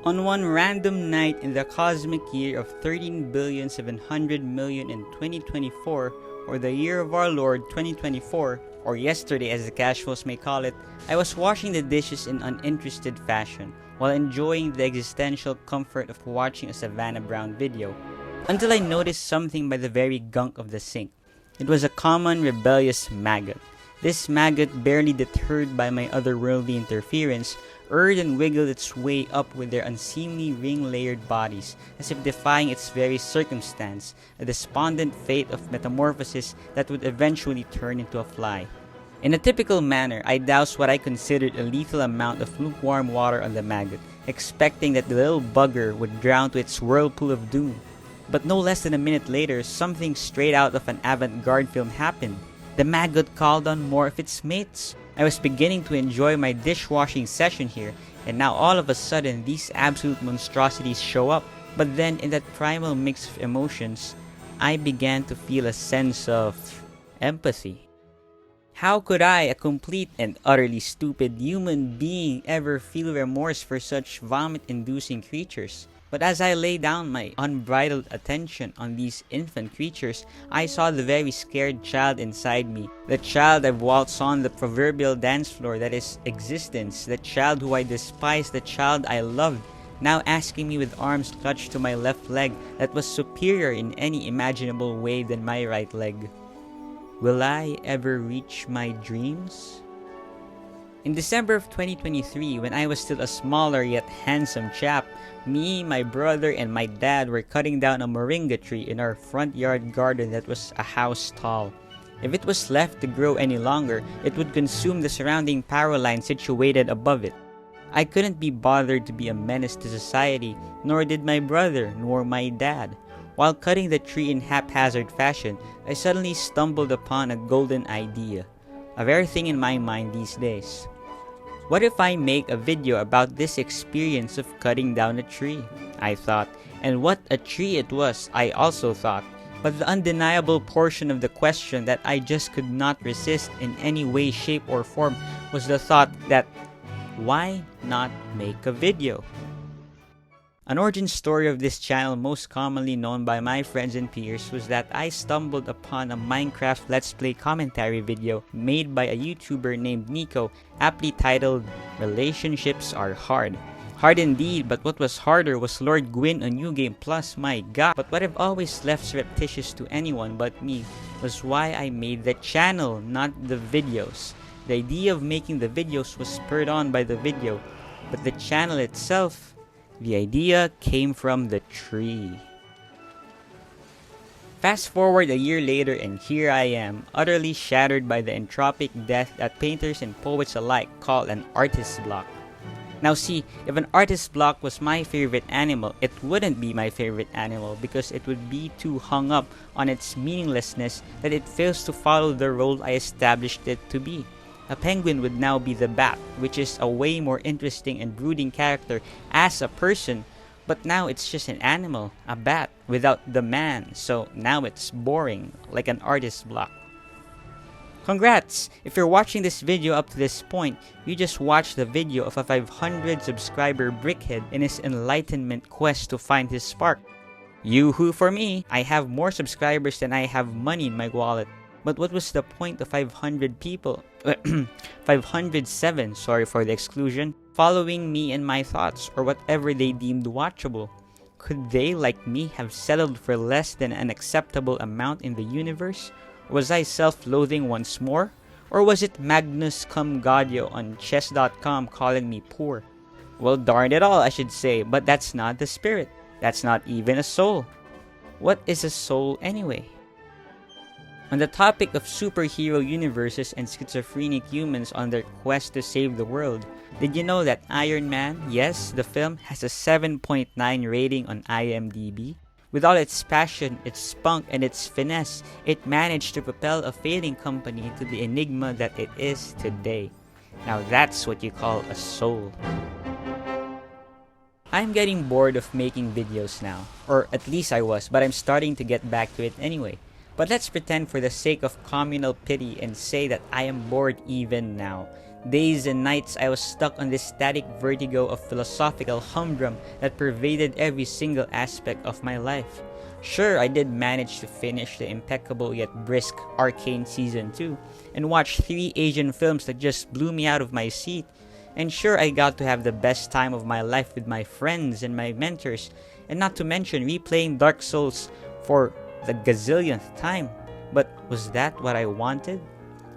On one random night in the cosmic year of 13,700,000,000 in 2024, or the year of our Lord 2024, or yesterday as the casuals may call it, I was washing the dishes in uninterested fashion while enjoying the existential comfort of watching a Savannah Brown video, until I noticed something by the very gunk of the sink. It was a common rebellious maggot. This maggot, barely deterred by my otherworldly interference, erred and wiggled its way up with their unseemly ring-layered bodies, as if defying its very circumstance, a despondent fate of metamorphosis that would eventually turn into a fly. In a typical manner, I doused what I considered a lethal amount of lukewarm water on the maggot, expecting that the little bugger would drown to its whirlpool of doom. But no less than a minute later, something straight out of an avant-garde film happened. The maggot called on more of its mates. I was beginning to enjoy my dishwashing session here, and now all of a sudden these absolute monstrosities show up. But then in that primal mix of emotions, I began to feel a sense of empathy. How could I, a complete and utterly stupid human being, ever feel remorse for such vomit-inducing creatures? But as I lay down my unbridled attention on these infant creatures, I saw the very scared child inside me. The child I've waltzed on the proverbial dance floor that is existence. The child who I despised, the child I loved, now asking me with arms clutched to my left leg that was superior in any imaginable way than my right leg. Will I ever reach my dreams? In December of 2023, when I was still a smaller yet handsome chap, me, my brother, and my dad were cutting down a moringa tree in our front yard garden that was a house tall. If it was left to grow any longer, it would consume the surrounding power line situated above it. I couldn't be bothered to be a menace to society, nor did my brother, nor my dad. While cutting the tree in haphazard fashion, I suddenly stumbled upon a golden idea, a rare thing in my mind these days. What if I make a video about this experience of cutting down a tree? I thought, and what a tree it was, I also thought. But the undeniable portion of the question that I just could not resist in any way, shape, or form was the thought that, why not make a video? An origin story of this channel, most commonly known by my friends and peers, was that I stumbled upon a Minecraft Let's Play commentary video made by a YouTuber named Nico, aptly titled, "Relationships Are Hard." Hard indeed, but what was harder was Lord Gwyn on New Game Plus, my god. But what I've always left surreptitious to anyone but me was why I made the channel, not the videos. The idea of making the videos was spurred on by the video, but the channel itself, the idea came from the tree. Fast forward a year later and here I am, utterly shattered by the entropic death that painters and poets alike call an artist's block. Now see, if an artist's block was my favorite animal, it wouldn't be my favorite animal because it would be too hung up on its meaninglessness that it fails to follow the role I established it to be. A penguin would now be the bat, which is a way more interesting and brooding character as a person, but now it's just an animal, a bat, without the man, so now it's boring, like an artist's block. Congrats! If you're watching this video up to this point, you just watched the video of a 500 subscriber brickhead in his enlightenment quest to find his spark. Yoo-hoo for me! I have more subscribers than I have money in my wallet. But what was the point of 500 people, 507, sorry for the exclusion, following me and my thoughts, or whatever they deemed watchable? Could they, like me, have settled for less than an acceptable amount in the universe? Was I self-loathing once more? Or was it Magnus cum Gaudio on chess.com calling me poor? Well, darn it all, I should say, but that's not the spirit. That's not even a soul. What is a soul anyway? On the topic of superhero universes and schizophrenic humans on their quest to save the world, did you know that Iron Man, yes, the film, has a 7.9 rating on IMDb? With all its passion, its spunk, and its finesse, it managed to propel a failing company into the enigma that it is today. Now that's what you call a soul. I'm getting bored of making videos now, or at least I was, but I'm starting to get back to it anyway. But let's pretend for the sake of communal pity and say that I am bored even now. Days and nights I was stuck on this static vertigo of philosophical humdrum that pervaded every single aspect of my life. Sure, I did manage to finish the impeccable yet brisk Arcane Season 2 and watch 3 Asian films that just blew me out of my seat. And sure, I got to have the best time of my life with my friends and my mentors, and not to mention replaying Dark Souls for the gazillionth time. But was that what I wanted?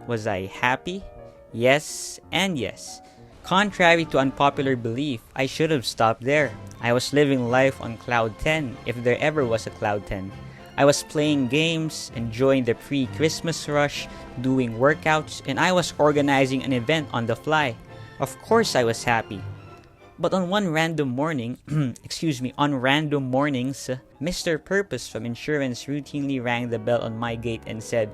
Was I happy? Yes and yes. Contrary to unpopular belief, I should have stopped there. I was living life on Cloud 10, if there ever was a Cloud 10. I was playing games, enjoying the pre-Christmas rush, doing workouts, and I was organizing an event on the fly. Of course I was happy. But on one random morning, on random mornings, Mr. Purpose from insurance routinely rang the bell on my gate and said,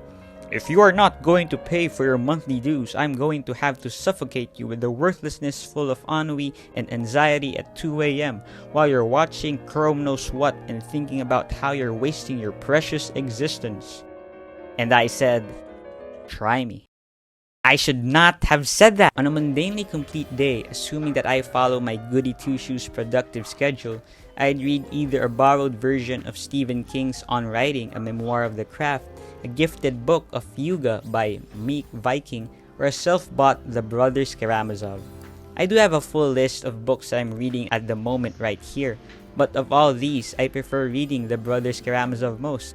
"If you are not going to pay for your monthly dues, I'm going to have to suffocate you with the worthlessness full of ennui and anxiety at 2 a.m. while you're watching Chrome knows what and thinking about how you're wasting your precious existence." And I said, "Try me." I should not have said that. On a mundanely complete day, assuming that I follow my goody two-shoes productive schedule, I'd read either a borrowed version of Stephen King's On Writing, a memoir of the craft, a gifted book of Yuga by Meek Viking, or a self-bought The Brothers Karamazov. I do have a full list of books I'm reading at the moment right here, but of all these, I prefer reading The Brothers Karamazov most.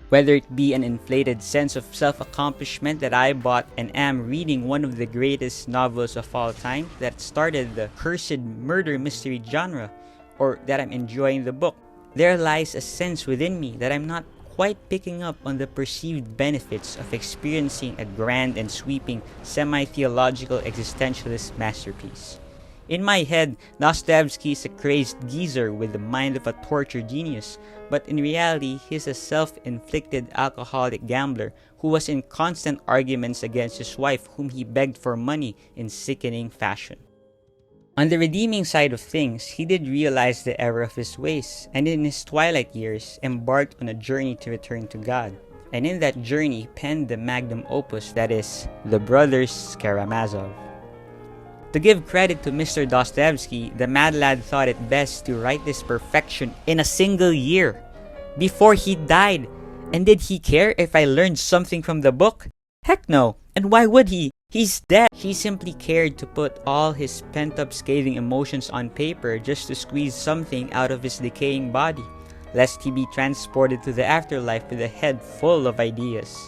Whether it be an inflated sense of self-accomplishment that I bought and am reading one of the greatest novels of all time that started the cursed murder mystery genre, or that I'm enjoying the book, there lies a sense within me that I'm not quite picking up on the perceived benefits of experiencing a grand and sweeping semi-theological existentialist masterpiece. In my head, Dostoevsky is a crazed geezer with the mind of a tortured genius, but in reality, he's a self-inflicted alcoholic gambler who was in constant arguments against his wife whom he begged for money in sickening fashion. On the redeeming side of things, he did realize the error of his ways, and in his twilight years, embarked on a journey to return to God. And in that journey, penned the magnum opus that is, The Brothers Karamazov. To give credit to Mr. Dostoevsky, the mad lad thought it best to write this perfection in a single year, before he died. And did he care if I learned something from the book? Heck no, and why would he? He's dead. He simply cared to put all his pent-up scathing emotions on paper just to squeeze something out of his decaying body, lest he be transported to the afterlife with a head full of ideas.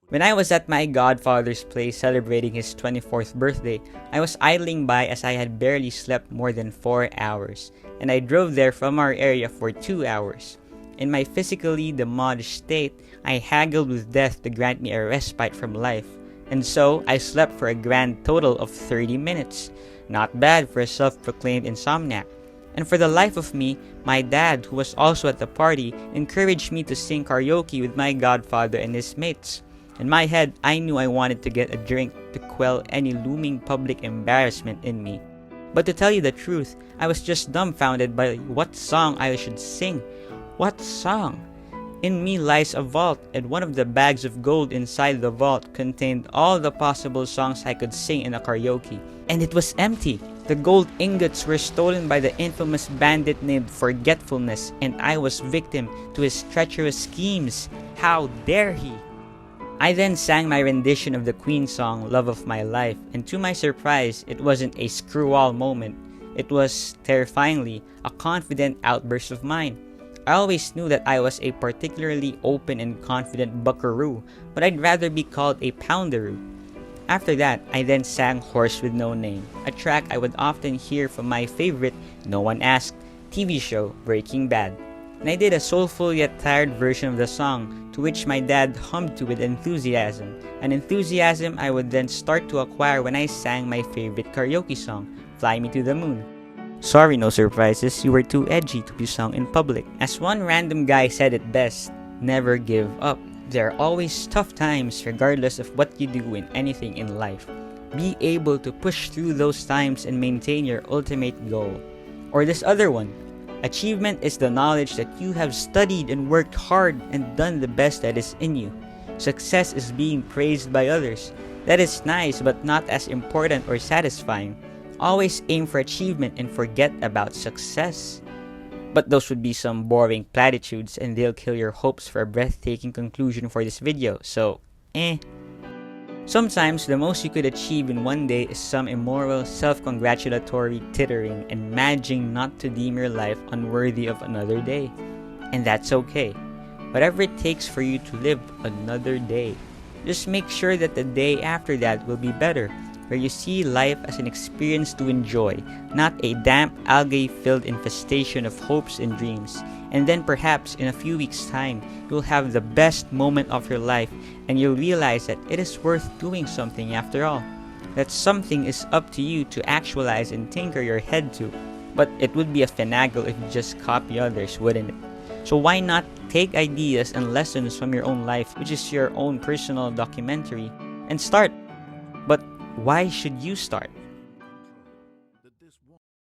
When I was at my godfather's place celebrating his 24th birthday, I was idling by as I had barely slept more than 4 hours, and I drove there from our area for 2 hours. In my physically demolished state, I haggled with death to grant me a respite from life, and so I slept for a grand total of 30 minutes. Not bad for a self-proclaimed insomniac. And for the life of me, my dad, who was also at the party, encouraged me to sing karaoke with my godfather and his mates. In my head, I knew I wanted to get a drink to quell any looming public embarrassment in me. But to tell you the truth, I was just dumbfounded by what song I should sing. What song? In me lies a vault, and one of the bags of gold inside the vault contained all the possible songs I could sing in a karaoke. And it was empty. The gold ingots were stolen by the infamous bandit named Forgetfulness, and I was victim to his treacherous schemes. How dare he? I then sang my rendition of the Queen song, Love of My Life, and to my surprise, it wasn't a screw-all moment. It was, terrifyingly, a confident outburst of mine. I always knew that I was a particularly open and confident buckaroo, but I'd rather be called a poundaroo. After that, I then sang Horse with No Name, a track I would often hear from my favorite No One Asked TV show, Breaking Bad. And I did a soulful yet tired version of the song, to which my dad hummed to with enthusiasm, an enthusiasm I would then start to acquire when I sang my favorite karaoke song, Fly Me to the Moon. Sorry, no surprises, you were too edgy to be sung in public. As one random guy said it best, never give up. There are always tough times regardless of what you do in anything in life. Be able to push through those times and maintain your ultimate goal. Or this other one. Achievement is the knowledge that you have studied and worked hard and done the best that is in you. Success is being praised by others. That is nice but not as important or satisfying. Always aim for achievement and forget about success. But those would be some boring platitudes and they'll kill your hopes for a breathtaking conclusion for this video, so Sometimes the most you could achieve in one day is some immoral, self-congratulatory tittering and managing not to deem your life unworthy of another day. And that's okay. Whatever it takes for you to live another day. Just make sure that the day after that will be better, where you see life as an experience to enjoy, not a damp, algae-filled infestation of hopes and dreams. And then perhaps in a few weeks' time, you'll have the best moment of your life and you'll realize that it is worth doing something after all. That something is up to you to actualize and tinker your head to. But it would be a finagle if you just copy others, wouldn't it? So why not take ideas and lessons from your own life, which is your own personal documentary, and start? But why should you start?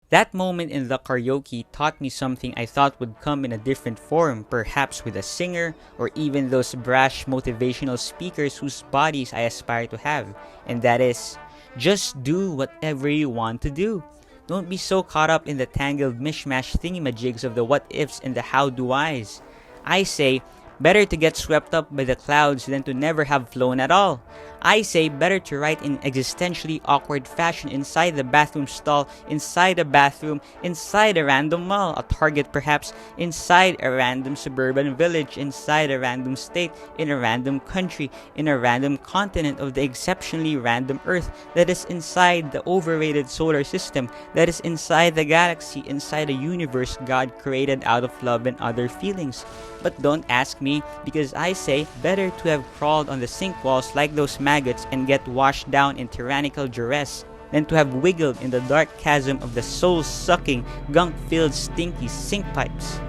That moment in the karaoke taught me something I thought would come in a different form, perhaps with a singer, or even those brash motivational speakers whose bodies I aspire to have. And that is, just do whatever you want to do. Don't be so caught up in the tangled mishmash thingamajigs of the what-ifs and the how-do-Is. I say, better to get swept up by the clouds than to never have flown at all. I say better to write in existentially awkward fashion inside the bathroom stall, inside a bathroom, inside a random mall, a Target perhaps, inside a random suburban village, inside a random state, in a random country, in a random continent of the exceptionally random Earth, that is inside the overrated solar system, that is inside the galaxy, inside a universe God created out of love and other feelings. But don't ask me, because I say better to have crawled on the sink walls like those maggots and get washed down in tyrannical duress than to have wiggled in the dark chasm of the soul-sucking, gunk-filled, stinky sink pipes.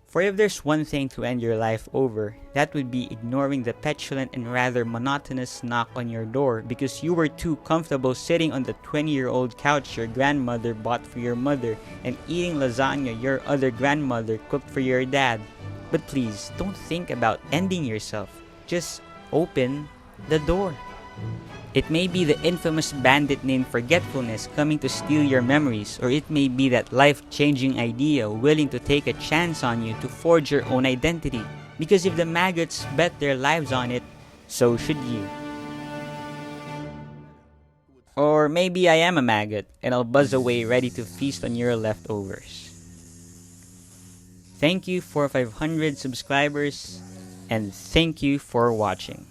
For if there's one thing to end your life over, that would be ignoring the petulant and rather monotonous knock on your door because you were too comfortable sitting on the 20-year-old couch your grandmother bought for your mother and eating lasagna your other grandmother cooked for your dad. But please, don't think about ending yourself. Just open the door. It may be the infamous bandit named Forgetfulness coming to steal your memories, or it may be that life-changing idea willing to take a chance on you to forge your own identity. Because if the maggots bet their lives on it, so should you. Or maybe I am a maggot, and I'll buzz away ready to feast on your leftovers. Thank you for 500 subscribers, and thank you for watching.